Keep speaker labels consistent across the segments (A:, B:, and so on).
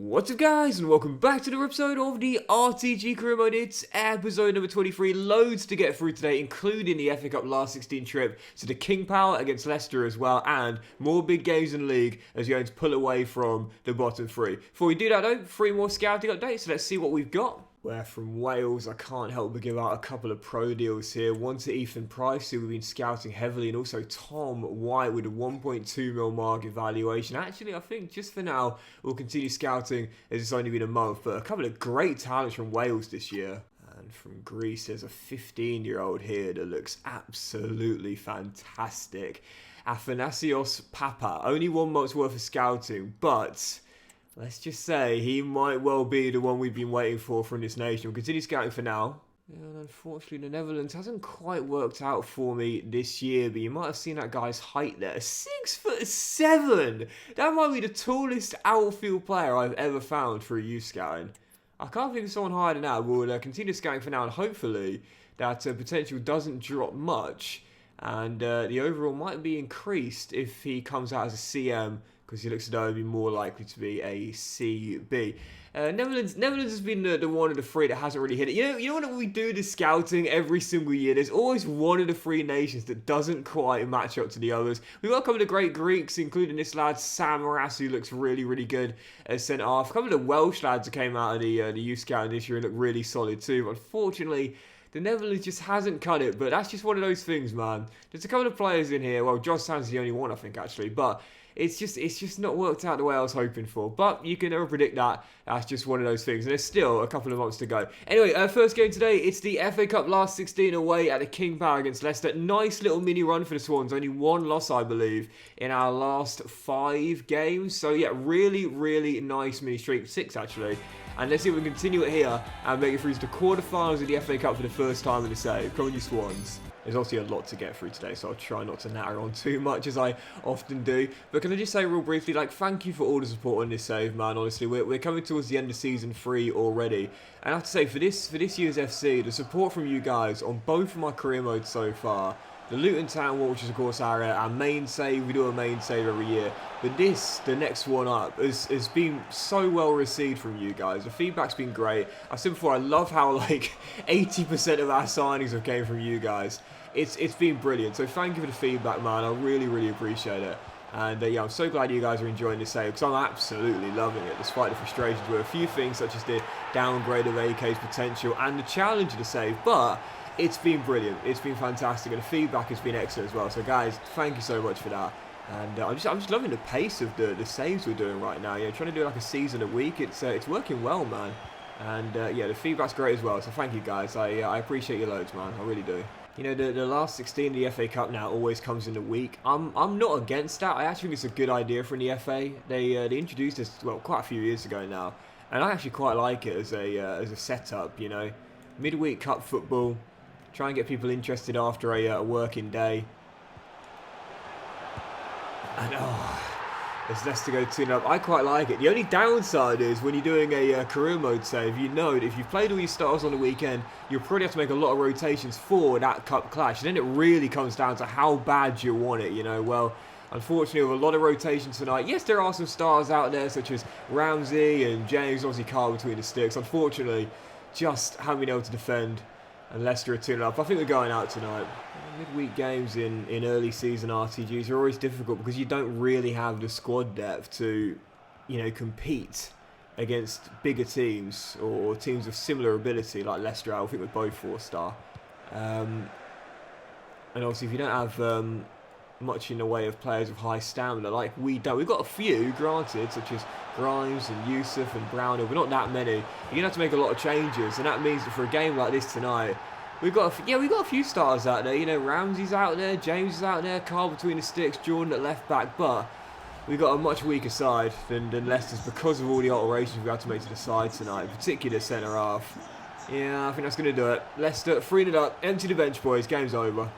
A: What's up guys, and welcome back to another episode of the RTG career mode. It's episode number 23, loads to get through today, including the FA Cup last 16 trip to the King Power against Leicester as well, and more big games in the league as you're going to pull away from the bottom three. Before we do that though, 3 more scouting updates, so let's see what we've got. Where from Wales, I can't help but give out a couple of pro deals here. One to Ethan Price, who we've been scouting heavily, and also Tom White with a 1.2 mil market valuation. Actually, I think just for now, we'll continue scouting as it's only been a month. But a couple of great talents from Wales this year. And from Greece, there's a 15-year-old here that looks absolutely fantastic. Athanasios Papa, only 1 month's worth of scouting, but let's just say he might well be the one we've been waiting for from this nation. We'll continue scouting for now. And unfortunately, the Netherlands hasn't quite worked out for me this year, but you might have seen that guy's height there. 6'7". That might be the tallest outfield player I've ever found for a youth scouting. I can't think of someone higher than that. We'll continue scouting for now, and hopefully that potential doesn't drop much. And the overall might be increased if he comes out as a CM, because he looks as though he'd be more likely to be a CB. Netherlands has been the one of the three that hasn't really hit it. You know when we do the scouting every single year, there's always one of the 3 nations that doesn't quite match up to the others. We've got a couple of great Greeks, including this lad Samaras, who looks really, really good as centre half. A couple of the Welsh lads that came out of the youth scouting this year and look really solid too. But unfortunately, the Netherlands just hasn't cut it. But that's just one of those things, man. There's a couple of players in here. Well, Josh Sand's the only one, I think, actually. But it's just not worked out the way I was hoping for. But you can never predict that. That's just one of those things. And there's still a couple of months to go. Anyway, first game today, it's the FA Cup last 16 away at the King Power against Leicester. Nice little mini run for the Swans. Only 1 loss, I believe, in our last 5 games. So yeah, really, really nice mini streak. 6 actually. And let's see if we can continue it here and make it through to the quarterfinals of the FA Cup for the first time in the save. Come on, you Swans. There's obviously a lot to get through today, so I'll try not to natter on too much as I often do. But can I just say real briefly, thank you for all the support on this save, man. Honestly, we're coming towards the end of Season 3 already. And I have to say, for this year's FC, the support from you guys on both of my career modes so far, the Luton Town one, which is of course our main save, we do a main save every year. But the next one up, has been so well received from you guys. The feedback's been great. I said before, I love how 80% of our signings have came from you guys. It's been brilliant. So thank you for the feedback, man. I really, really appreciate it. And yeah, I'm so glad you guys are enjoying this save, because I'm absolutely loving it, despite the frustrations with a few things such as the downgrade of AK's potential and the challenge of the save. But it's been brilliant. It's been fantastic, and the feedback has been excellent as well. So guys, thank you so much for that. And I'm just loving the pace of the saves we're doing right now. Trying to do like a season a week. It's working well, man. And yeah, the feedback's great as well. So thank you guys. I appreciate you loads, man. I really do. The last 16 of the FA Cup now always comes in a week. I'm not against that. I actually think it's a good idea from the FA. They introduced this, well, quite a few years ago now, and I actually quite like it as a setup. Midweek cup football, try and get people interested after a working day. And there's less to go 2-0 up. I quite like it. The only downside is when you're doing a career mode save, you know that if you've played all your stars on the weekend, you'll probably have to make a lot of rotations for that cup clash. And then it really comes down to how bad you want it, Well, unfortunately, with a lot of rotations tonight, yes, there are some stars out there, such as Ramsey and James, obviously Carl between the sticks. Unfortunately, just haven't been able to defend. And Leicester are 2-0 up. I think we're going out tonight. Midweek games in early season RTGs are always difficult because you don't really have the squad depth to, compete against bigger teams or teams of similar ability like Leicester. I think we're both 4-star. And obviously, if you don't have much in the way of players of high stamina like we don't, we've got a few, granted, such as Grimes and Yusuf and Brownhill, but not that many. You're gonna have to make a lot of changes, and that means that for a game like this tonight, we've got a few stars out there. Ramsey's out there, James is out there, Carl between the sticks, Jordan at left back, but we've got a much weaker side than Leicester's because of all the alterations we've had to make to the side tonight, particularly the centre half. Yeah, I think that's gonna do it. Leicester 3-0 up, empty the bench, boys. Game's over.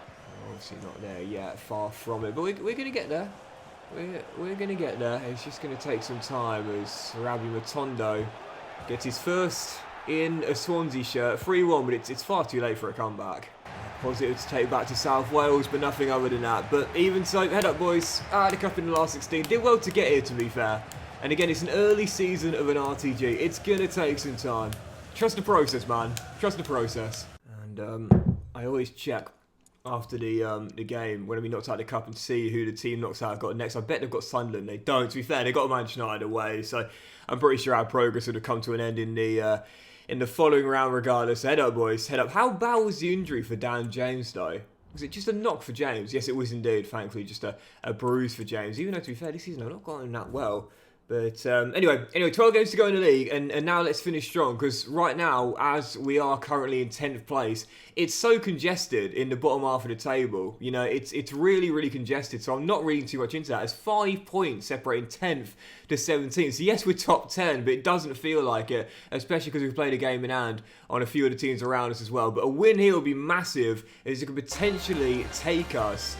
A: Obviously not there yet, far from it, but we're going to get there. We're going to get there. It's just going to take some time as Rabi Matondo gets his first in a Swansea shirt. 3-1, but it's far too late for a comeback. Positive to take back to South Wales, but nothing other than that. But even so, head up, boys. The cup in the last 16. Did well to get here, to be fair. And again, it's an early season of an RTG. It's going to take some time. Trust the process, man. Trust the process. And I always check after the game when we knocked out the cup and see who the team knocks out got next. I bet they've got Sunderland. They don't. To be fair, they got Manchester United away, so I'm pretty sure our progress would have come to an end in the following round regardless. Head up, boys. Head up. How bad was the injury for Dan James, though? Was it just a knock for James? Yes, it was indeed, thankfully, just a bruise for James. Even though, to be fair, this season I've not gotten that well. But anyway, 12 games to go in the league, and now let's finish strong, because right now, as we are currently in 10th place, it's so congested in the bottom half of the table. You know, it's really, really congested, so I'm not reading too much into that. There's 5 points separating 10th to 17th. So yes, we're top 10, but it doesn't feel like it, especially because we've played a game in hand on a few of the teams around us as well. But a win here will be massive, as it could potentially take us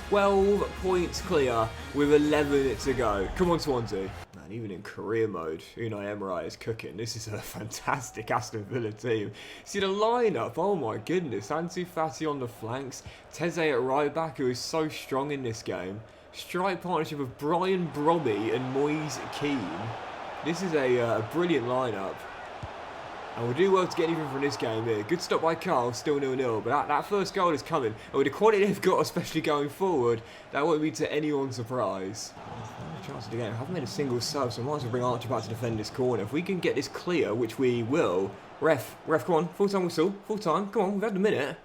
A: 12 points clear with 11 to go. Come on, Swansea. Man, even in career mode, Unai Emery is cooking. This is a fantastic Aston Villa team. See the lineup, oh my goodness. Ansu Fati on the flanks, Teze at right back, who is so strong in this game. Strike partnership of Brian Brobby and Moise Keane. This is a brilliant lineup. And we'll do well to get anything from this game here. Good stop by Carl, still 0-0. But that first goal is coming. And with the quality they've got, especially going forward, that won't be to anyone's surprise. Chance of the game. I haven't made a single sub, so I might as well bring Archer back to defend this corner. If we can get this clear, which we will. Ref, come on. Full-time whistle. Full-time. Come on, we've had the minute.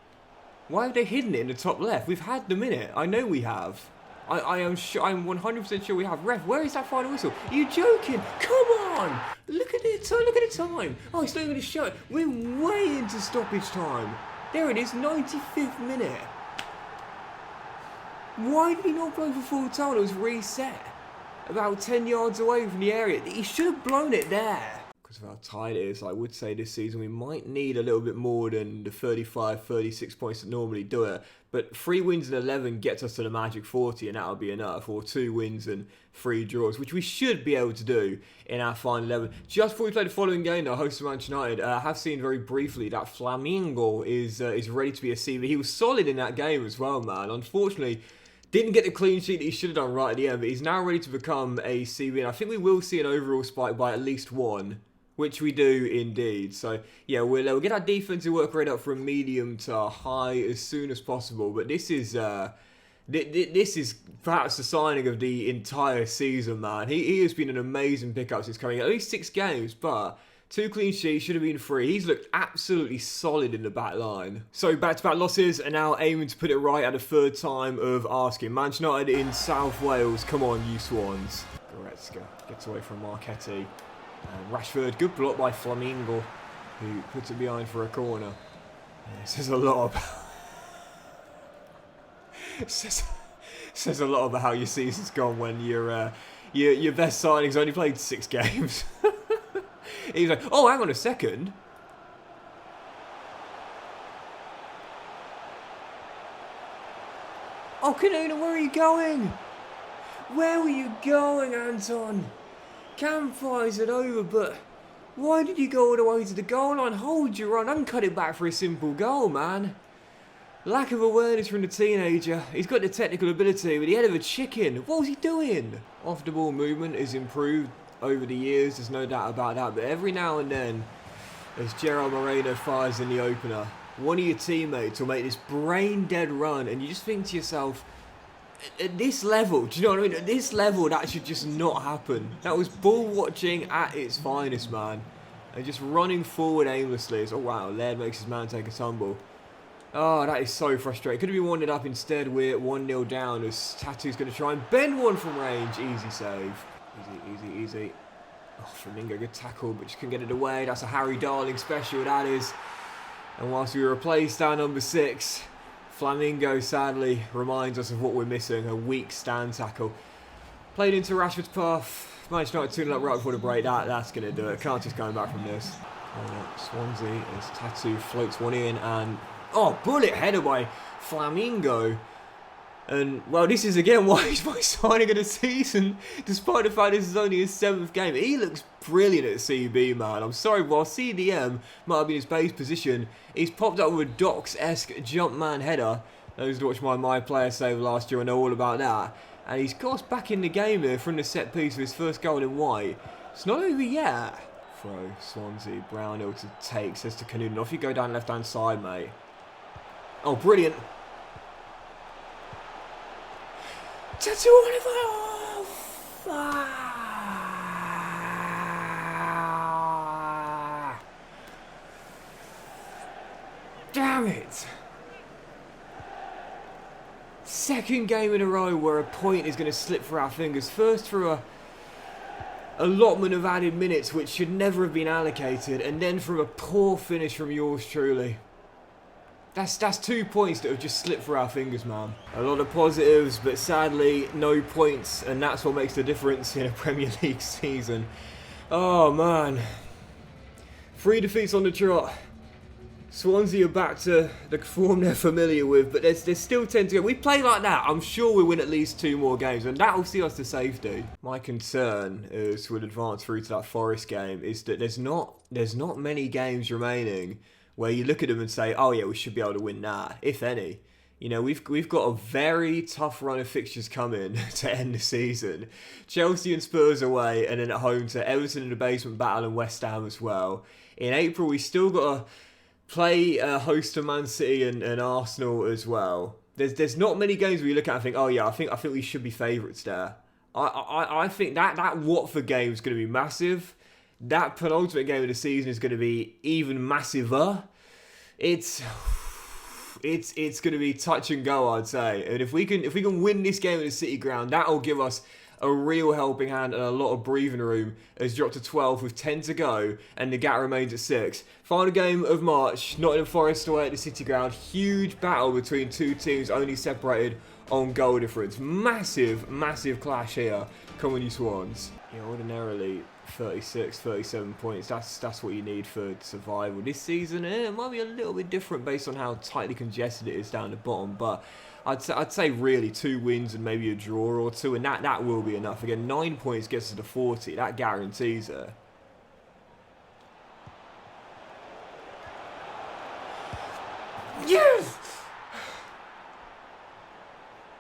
A: Why have they hidden it in the top left? We've had the minute. I know we have. I am sure, I'm 100% sure we have. Ref, where is that final whistle? Are you joking? Come on! Look at it, look at the time. Oh, he's not even going to show it. We're way into stoppage time. There it is, 95th minute. Why did he not blow for full time? It was reset. About 10 yards away from the area. He should have blown it there. Because of how tight it is, I would say this season we might need a little bit more than the 35, 36 points that normally do it. But 3 wins and 11 gets us to the magic 40, and that'll be enough. Or 2 wins and 3 draws, which we should be able to do in our final 11. Just before we play the following game, though, host of Manchester United, I have seen very briefly that Flamingo is ready to be a CB. He was solid in that game as well, man. Unfortunately, didn't get the clean sheet that he should have done right at the end, but he's now ready to become a CB. And I think we will see an overall spike by at least 1. Which we do indeed. So yeah, we'll get our defensive work rate up from medium to high as soon as possible. But this is perhaps the signing of the entire season, man. He has been an amazing pickup since coming out. Only 6 games, but 2 clean sheets, should have been 3. He's looked absolutely solid in the back line. So back-to-back losses, and now aiming to put it right at the 3rd time of asking. Manchester United in South Wales. Come on, you Swans. Goretzka gets away from Marchetti. Rashford, good block by Flamingo, who puts it behind for a corner. Says a lot about says a lot about how your season's gone when your best signings only played 6 games. He's like, oh, hang on a second. Oh, Kanuna, where are you going? Where were you going, Anton? Campfires it over, but why did you go all the way to the goal line? Hold your run and cut it back for a simple goal, man. Lack of awareness from the teenager. He's got the technical ability, but he had of a chicken. What was he doing? Off the ball movement has improved over the years, there's no doubt about that, but every now and then, as Gerard Moreno fires in the opener, one of your teammates will make this brain dead run, and you just think to yourself, at this level, do you know what I mean? At this level, that should just not happen. That was ball watching at its finest, man. And just running forward aimlessly. Oh, wow, Laird makes his man take a tumble. Oh, that is so frustrating. Could have been 1-0 up instead. We're 1-0 down as Tattoo's going to try and bend one from range. Easy save. Easy. Oh, Flamingo, good tackle, but just couldn't get it away. That's a Harry Darling special, that is. And whilst we replaced our number 6... Flamingo, sadly, reminds us of what we're missing, a weak stand tackle. Played into Rashford's path. Manchester United 2-0 up right before the break. That's going to do it. Can't just going back from this. Swansea as Tattoo floats one in and... Oh, bullet header by Flamingo. And, well, this is again why he's my signing of the season, despite the fact this is only his 7th game. He looks brilliant at CB, man. I'm sorry, while CDM might have been his base position, he's popped up with a Docks-esque jump man header. Those who watched my player save last year, I know all about that. And he's got us back in the game here from the set piece for his first goal in white. It's not over yet. Throw, Swansea, Brownhill to take, says to Canoonan. Off you go down left-hand side, mate. Oh, brilliant. Tattoo on it. Damn it. Second game in a row where a point is going to slip through our fingers. First through a allotment of added minutes which should never have been allocated, and then from a poor finish from yours truly. That's 2 points that have just slipped through our fingers, man. A lot of positives, but sadly no points, and that's what makes the difference in a Premier League season. Oh man, 3 defeats on the trot. Swansea are back to the form they're familiar with, but there's still 10 to go. We play like that, I'm sure we'll win at least 2 more games, and that'll see us to safety. My concern as we'll advance through to that Forest game is that there's not many games remaining where you look at them and say, oh yeah, we should be able to win that, if any. You know, we've got a very tough run of fixtures coming to end the season. Chelsea and Spurs away, and then at home to Everton in the basement battle and West Ham as well. In April, we still got to play host to Man City and Arsenal as well. There's not many games where you look at and think, oh yeah, I think we should be favourites there. I think that Watford game is going to be massive. That penultimate game of the season is going to be even massiver. It's going to be touch and go, I'd say. And if we can win this game at the City ground, that'll give us a real helping hand and a lot of breathing room as dropped to 12 with 10 to go, and the gap remains at 6. Final game of March, Nottingham Forest away at the City ground. Huge battle between 2 teams only separated on goal difference. Massive clash here. Come on, you Swans. Yeah, ordinarily 36, 37 points. That's what you need for survival. This season, it might be a little bit different based on how tightly congested it is down the bottom, but I'd say really 2 wins and maybe a draw or 2, and that will be enough. Again, 9 points gets us to 40. That guarantees it. Yes!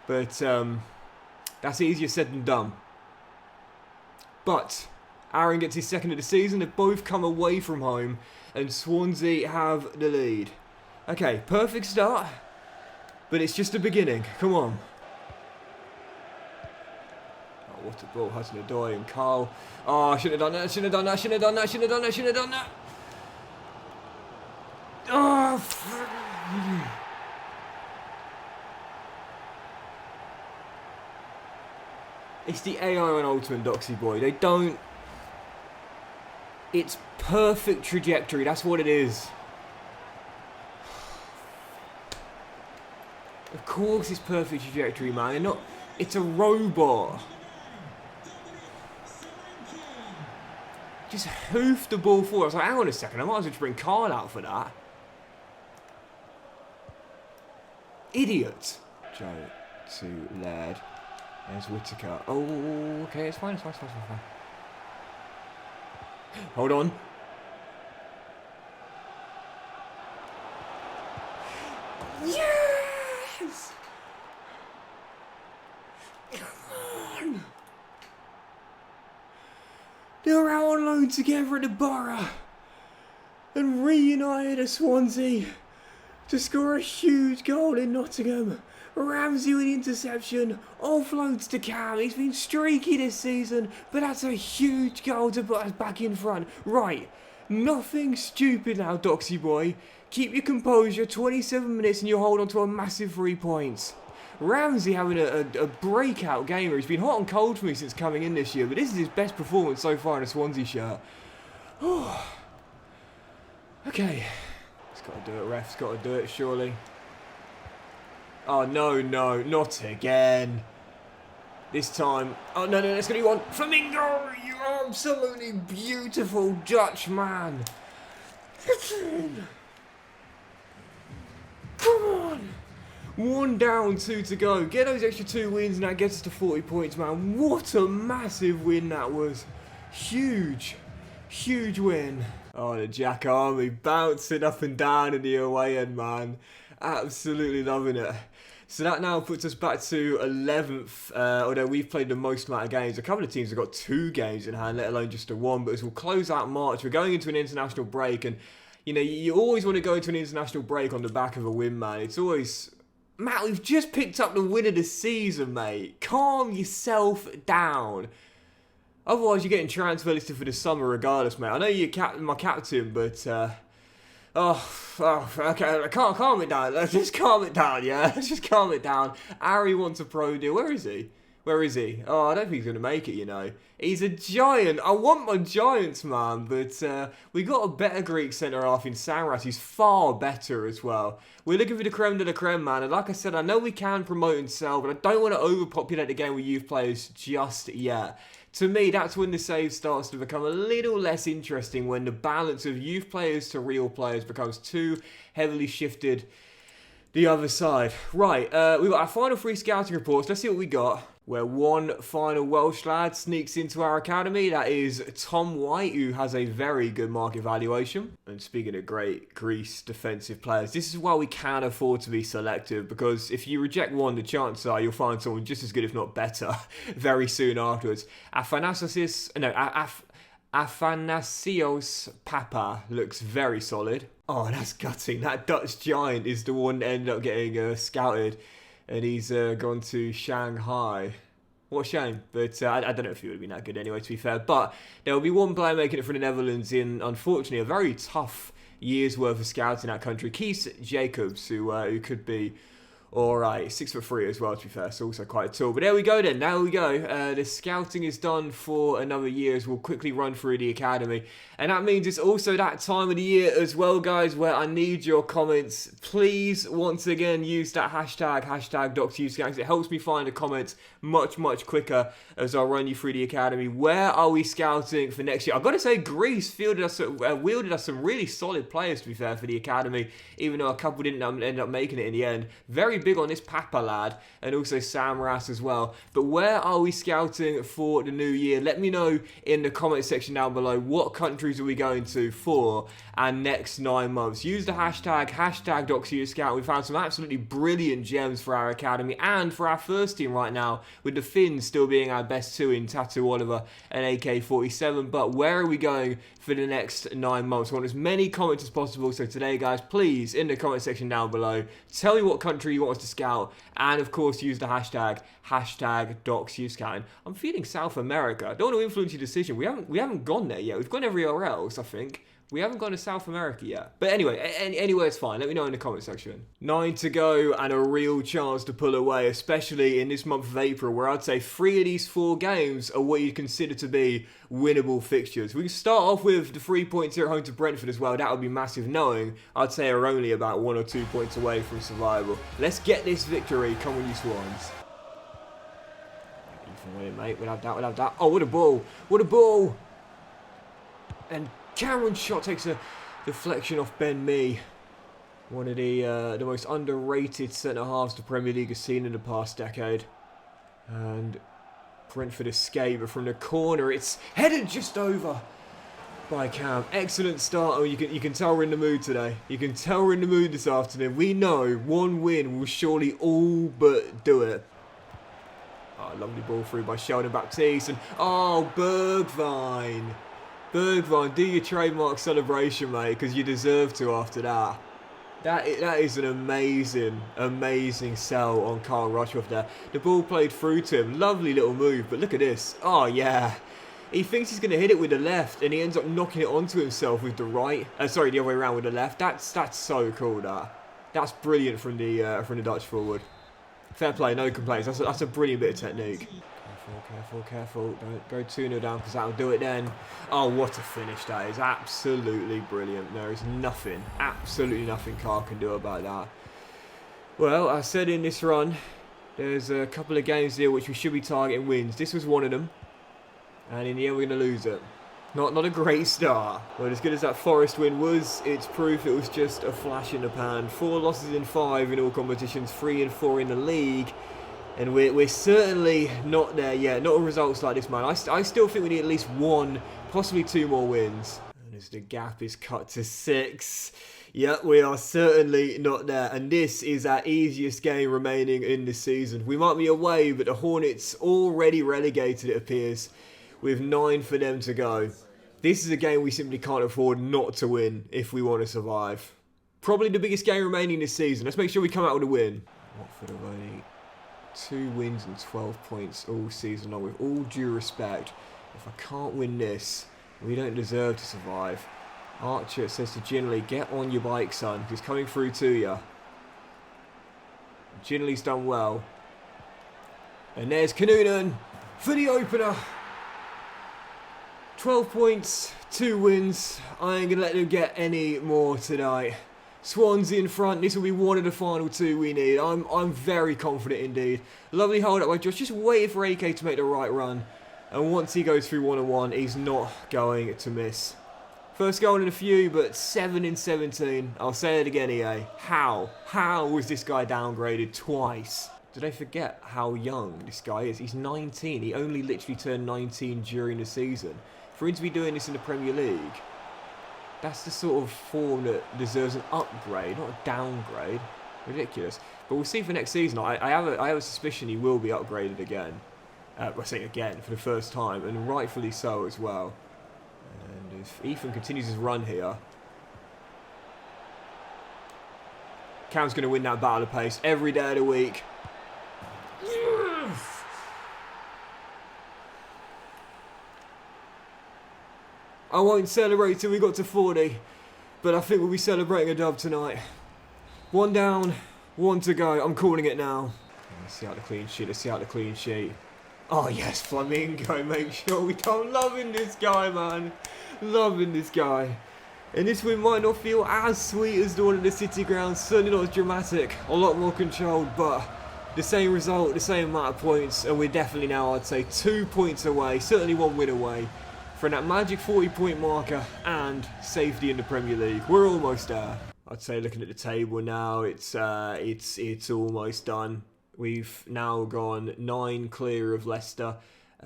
A: But that's easier said than done. But Aaron gets his second of the season. They've both come away from home, and Swansea have the lead. Okay, perfect start. But it's just the beginning. Come on. Oh, what a ball. Hudson-Odoi and Carl. Oh, I shouldn't have done that. Shouldn't have done that. Shouldn't have done that. Shouldn't have done that. Shouldn't have done that. Oh, it's the AI on Ultimate, Doxy boy. They don't... It's perfect trajectory. That's what it is. Of course it's perfect trajectory, man. Not, it's a robot. Just hoofed the ball forward. I was like, hang on a second, I might as well just bring Carl out for that. Idiot. Joe to Laird. There's Whittaker. Oh, okay, it's fine, it's fine, it's fine, it's fine. Hold on. Yes! Come on! They're out on loan together at the Borough and reunited at Swansea to score a huge goal in Nottingham. Ramsey with the interception, offloads to Cam. He's been streaky this season, but that's a huge goal to put us back in front. Right, nothing stupid now, Doxy boy. Keep your composure, 27 minutes and you'll hold on to a massive 3 points. Ramsey having a breakout gamer. He's been hot and cold for me since coming in this year, but this is his best performance so far in a Swansea shirt. Oh. Okay. He's got to do it, ref. He's got to do it, surely. Oh, no, not again. This time. Oh, no, that's going to be one. Flamingo, you absolutely beautiful Dutch man. Come on. 1 down, 2 to go. Get those extra 2 wins and that gets us to 40 points, man. What a massive win that was. Huge win. Oh, the Jack Army bouncing up and down in the away end, man. Absolutely loving it. So that now puts us back to 11th, although we've played the most amount of games. A couple of teams have got 2 games in hand, let alone just a 1. But as we'll close out March, we're going into an international break. And, you know, you always want to go into an international break on the back of a win, man. It's always... Matt, we've just picked up the win of the season, mate. Calm yourself down. Otherwise, you're getting transfer listed for the summer regardless, mate. I know you're my captain, but... okay, I can't calm it down. Let's just calm it down, yeah? Let's just calm it down. Harry wants a pro deal. Where is he? Where is he? Oh, I don't think he's going to make it, you know. He's a giant. I want my Giants, man. But we got a better Greek centre-half in Samras. He's far better as well. We're looking for the creme de la creme, man. And like I said, I know we can promote and sell, but I don't want to overpopulate the game with youth players just yet. To me, that's when the save starts to become a little less interesting, when the balance of youth players to real players becomes too heavily shifted the other side. Right, we've got our final 3 scouting reports. Let's see what we got. Where one final Welsh lad sneaks into our academy. That is Tom White, who has a very good market valuation. And speaking of great Greece defensive players, this is why we can afford to be selective, because if you reject one, the chances are you'll find someone just as good, if not better, very soon afterwards. Athanasios Papa looks very solid. Oh, that's gutting. That Dutch giant is the one that ended up getting scouted. And he's gone to Shanghai. What a shame. But I don't know if he would have been that good anyway, to be fair. But there will be one player making it for the Netherlands in, unfortunately, a very tough year's worth of scouts in that country. Keith Jacobs, who could be alright. 6'3" as well, to be fair. So also quite tall. But there we go then. Now we go. The scouting is done for another year, as we'll quickly run through the academy. And that means it's also that time of the year as well, guys, where I need your comments. Please, once again, use that hashtag #DocsUScouts. It helps me find the comments much, much quicker as I'll run you through the academy. Where are we scouting for next year? I've got to say, Greece wielded us some really solid players, to be fair, for the academy, even though a couple didn't end up making it in the end. Very big on this Papa lad, and also Samras as well. But where are we scouting for the new year? Let me know in the comment section down below. What countries are we going to for our next 9 months? Use the hashtag #DocsUScout. We found some absolutely brilliant gems for our academy and for our first team right now, with the Finns still being our best 2 in Tattoo Oliver and AK-47. But where are we going for the next 9 months? I want as many comments as possible. So today, guys, please, in the comment section down below, tell me what country you want us to scout, and of course use the hashtag #DocsUScouting. I'm feeling South America. I don't want to influence your decision. We haven't gone there yet. We've gone everywhere else, I think. We haven't gone to South America yet. But anyway, anywhere it's fine. Let me know in the comment section. 9 to go and a real chance to pull away, especially in this month of April, where I'd say 3 of these 4 games are what you'd consider to be winnable fixtures. We can start off with the 3 points here at home to Brentford as well. That would be massive, knowing I'd say are only about 1 or 2 points away from survival. Let's get this victory. Come on, you Swans. Ethan William, mate. We'll have that. Oh, what a ball. What a ball. And Cameron's shot takes a deflection off Ben Mee. One of the most underrated centre-halves the Premier League has seen in the past decade. And Brentford escape, but from the corner, it's headed just over by Cam. Excellent start. Oh, you can tell we're in the mood today. You can tell we're in the mood this afternoon. We know one win will surely all but do it. Oh, lovely ball through by Sheldon Baptiste. And, oh, Bergwijn. Bergwijn, do your trademark celebration, mate, because you deserve to after that. That is an amazing, amazing sell on Carl Rushworth there. The ball played through to him. Lovely little move, but look at this. Oh, yeah. He thinks he's going to hit it with the left, and he ends up knocking it onto himself with the right. Sorry, the other way around with the left. That's so cool, that. That's brilliant from the Dutch forward. Fair play, no complaints. That's a brilliant bit of technique. Careful. Don't go 2-0 down, because that'll do it then. Oh, what a finish that is. Absolutely brilliant. There is nothing, absolutely nothing Carl can do about that. Well, I said in this run, there's a couple of games here which we should be targeting wins. This was one of them. And in the end, we're going to lose it. Not a great start. Well, as good as that Forest win was, it's proof it was just a flash in the pan. 4 losses in 5 in all competitions, 3 and 4 in the league. And we're certainly not there yet. Not on results like this, man. I still think we need at least 1, possibly 2 more wins. And as the gap is cut to 6. Yeah, we are certainly not there, and this is our easiest game remaining in this season. We might be away, but the Hornets already relegated, it appears, with 9 for them to go. This is a game we simply can't afford not to win if we want to survive. Probably the biggest game remaining this season. Let's make sure we come out with a win. Watford have only 2 wins and 12 points all season long. With all due respect, if I can't win this, we don't deserve to survive. Archer says to Ginley, get on your bike, son. He's coming through to you. Ginley's done well. And there's Kanunan for the opener. 12 points, 2 wins. I ain't going to let them get any more tonight. Swansea in front. This will be one of the final 2 we need. I'm very confident indeed. Lovely hold up by Josh. Just waiting for AK to make the right run. And once he goes through 1-on-1, he's not going to miss. First goal in a few, but 7 in 17. I'll say it again, EA. How? How was this guy downgraded twice? Did they forget how young this guy is? He's 19. He only literally turned 19 during the season. For him to be doing this in the Premier League, that's the sort of form that deserves an upgrade, not a downgrade. Ridiculous. But we'll see for next season. I have a suspicion he will be upgraded again. I say again, for the first time, and rightfully so as well. And if Ethan continues his run here, Cam's going to win that battle of pace every day of the week. I won't celebrate till we got to 40, but I think we'll be celebrating a dub tonight. 1 down, 1 to go. I'm calling it now. Let's see out the clean sheet. Let's see out the clean sheet. Oh yes, Flamingo, make sure we don't. Loving this guy, man. Loving this guy. And this win might not feel as sweet as the one at the City ground. Certainly not as dramatic. A lot more controlled, but the same result, the same amount of points. And we're definitely now, I'd say, 2 points away. Certainly 1 win away from that magic 40-point marker and safety in the Premier League. We're almost there. I'd say looking at the table now, it's almost done. We've now gone 9 clear of Leicester,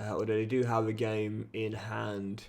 A: although they do have a game in hand.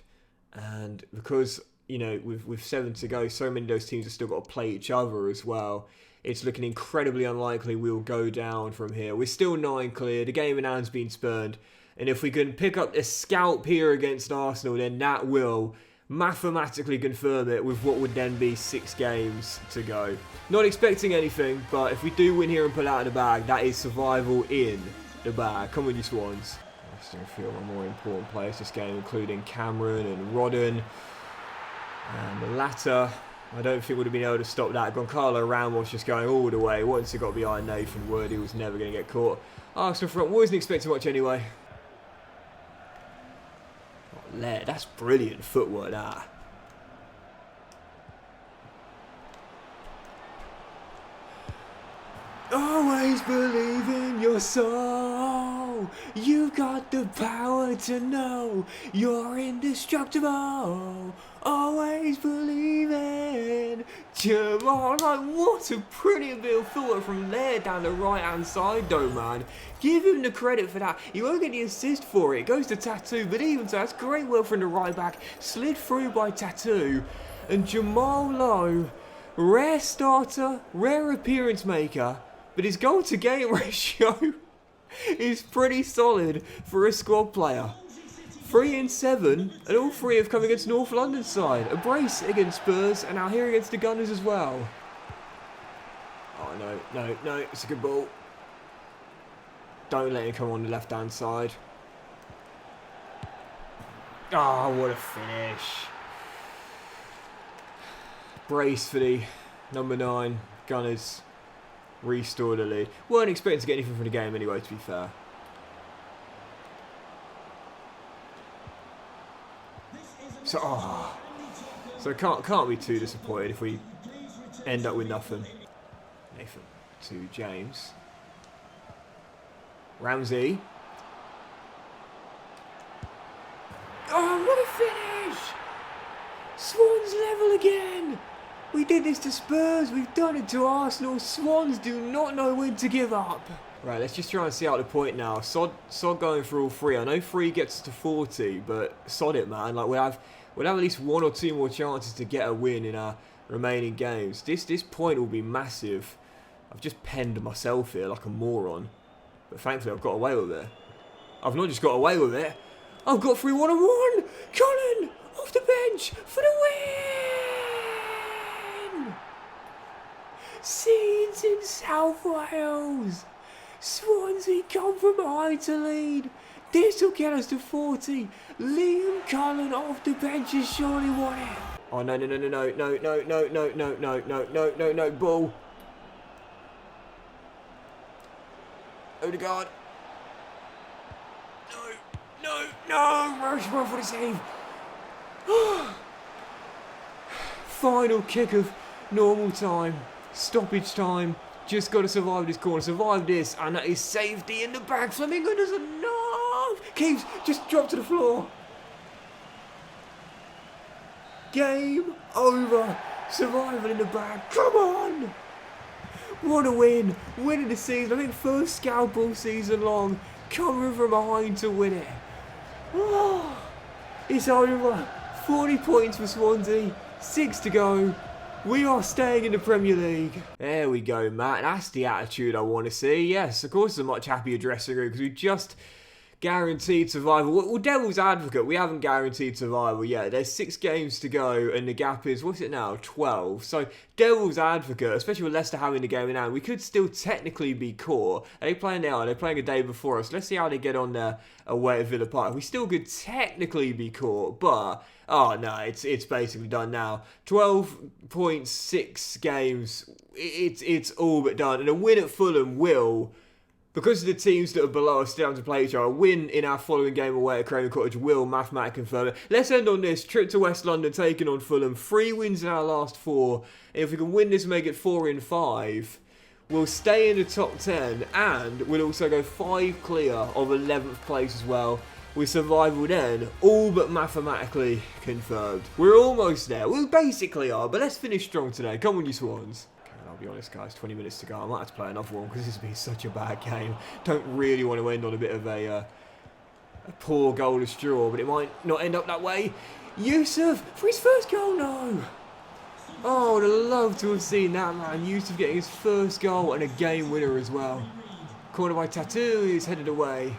A: And because, you know, with 7 to go, so many of those teams have still got to play each other as well. It's looking incredibly unlikely we'll go down from here. We're still 9 clear. The game in hand's been spurned. And if we can pick up a scalp here against Arsenal, then that will mathematically confirm it with what would then be 6 games to go. Not expecting anything, but if we do win here and pull out of the bag, that is survival in the bag. Come with you, Swans. I still feel my more important players this game, including Cameron and Rodden. And the latter, I don't think would have been able to stop that. Goncalo Ramos just going all the way. Once he got behind Nathan Wood, he was never going to get caught. Arsenal front wasn't expecting much anyway. That's brilliant footwork, that. Always believe in your soul. You've got the power to know you're indestructible. Always believe in Jamal. Like, what a brilliant bit of footwork from there down the right hand side though, man. Give him the credit for that. You won't get the assist for it. It goes to Tattoo, but even so, that's great work from the right back. Slid through by Tattoo. And Jamal Lowe, rare starter, rare appearance maker, but his goal to game ratio is pretty solid for a squad player. 3 in 7, and all 3 have come against North London side. A brace against Spurs, and now here against the Gunners as well. Oh no, it's a good ball. Don't let him come on the left hand side. Oh, what a finish. Brace for the number 9 Gunners. Restore the lead. Weren't expecting to get anything from the game anyway, to be fair. So can't be too disappointed if we end up with nothing. Nathan to James. Ramsey. Oh, what a finish! Swans level again! We did this to Spurs, we've done it to Arsenal. Swans do not know when to give up. Right, let's just try and see out the point now. Sod going for all 3. I know 3 gets to 40, but sod it, man. Like, we'll have at least 1 or 2 more chances to get a win in our remaining games. This point will be massive. I've just penned myself here like a moron. But thankfully I've got away with it. I've not just got away with it. I've got 3-1-1. Colin off the bench for the win. Scenes in South Wales. Swansea come from behind to lead. This will get us to 40. Liam Cullen off the bench has surely won it. Oh no, ball. Odegaard. No, Rushmore for the save. Final kick of normal time. Stoppage time. Just got to survive this corner. Survive this. And that is safety in the back. Flamingo does enough. Keeps just dropped to the floor. Game over. Survival in the back. Come on. What a win. Win of the season. I think first scalpel season long. Coming from behind to win it. Oh, it's over. 40 points for Swansea. 6 to go. We are staying in the Premier League. There we go, Matt. That's the attitude I want to see. Yes, of course, it's a much happier dressing room because we just guaranteed survival. Well, devil's advocate, we haven't guaranteed survival yet. There's 6 games to go and the gap is, what's it now, 12. So devil's advocate, especially with Leicester having the game in hand, we could still technically be caught. Are they playing now? They're playing a day before us. Let's see how they get on there away at Villa Park. We still could technically be caught, but oh no, it's basically done now. 12.6 games, it's all but done. And a win at Fulham will, because of the teams that are below us still have to play each other, a win in our following game away at Craven Cottage will mathematically confirm it. Let's end on this. Trip to West London taking on Fulham. 3 wins in our last 4. And if we can win this and make it 4 in 5, we'll stay in the top 10 and we'll also go 5 clear of 11th place as well. With survival then, all but mathematically confirmed. We're almost there. We basically are, but let's finish strong today. Come on, you Swans. I'll be honest, guys, 20 minutes to go. I might have to play another one because this has been such a bad game. Don't really want to end on a bit of a poor goalless draw, but it might not end up that way. Yusuf for his first goal, no. Oh, I'd love to have seen that, man. Yusuf getting his first goal and a game winner as well. Corner by Tattoo, he's headed away.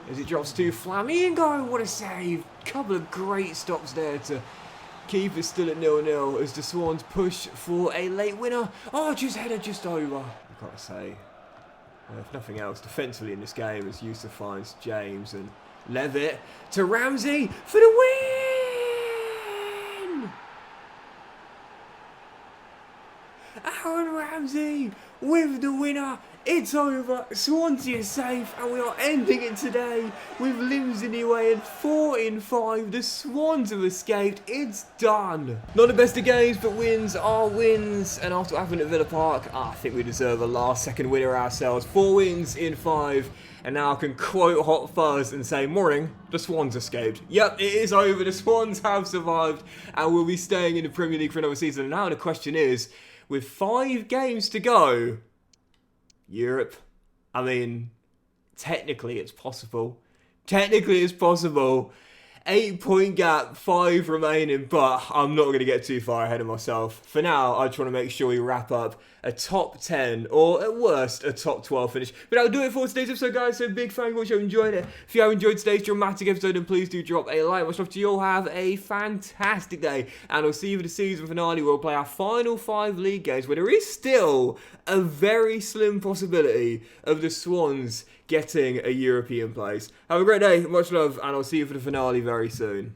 A: As it drops to Flamingo, what a save. Couple of great stops there to keep it still at 0-0 as the Swans push for a late winner. Oh, just header just over. I've got to say, if nothing else, defensively in this game as Yusuf finds James and Levitt to Ramsey for the win! Aaron Ramsey with the winner. It's over. Swansea is safe and we are ending it today with limbs in the way and 4 in 5. The Swans have escaped. It's done. Not the best of games, but wins are wins. And after what happened at Villa Park, I think we deserve a last second winner ourselves. 4 wins in 5. And now I can quote Hot Fuzz and say, morning, the Swans escaped. Yep, it is over. The Swans have survived and will be staying in the Premier League for another season. And now the question is, with 5 games to go, Europe. I mean, technically it's possible. 8-point gap, 5 remaining, but I'm not going to get too far ahead of myself. For now, I just want to make sure we wrap up a top 10, or at worst, a top 12 finish. But that'll do it for today's episode, guys. So big thank you for enjoying it. If you have enjoyed today's dramatic episode, then please do drop a like. Much love to you all. Have a fantastic day. And I'll see you for the season finale where we'll play our final 5 league games, where there is still a very slim possibility of the Swans getting a European place. Have a great day, much love, and I'll see you for the finale very soon.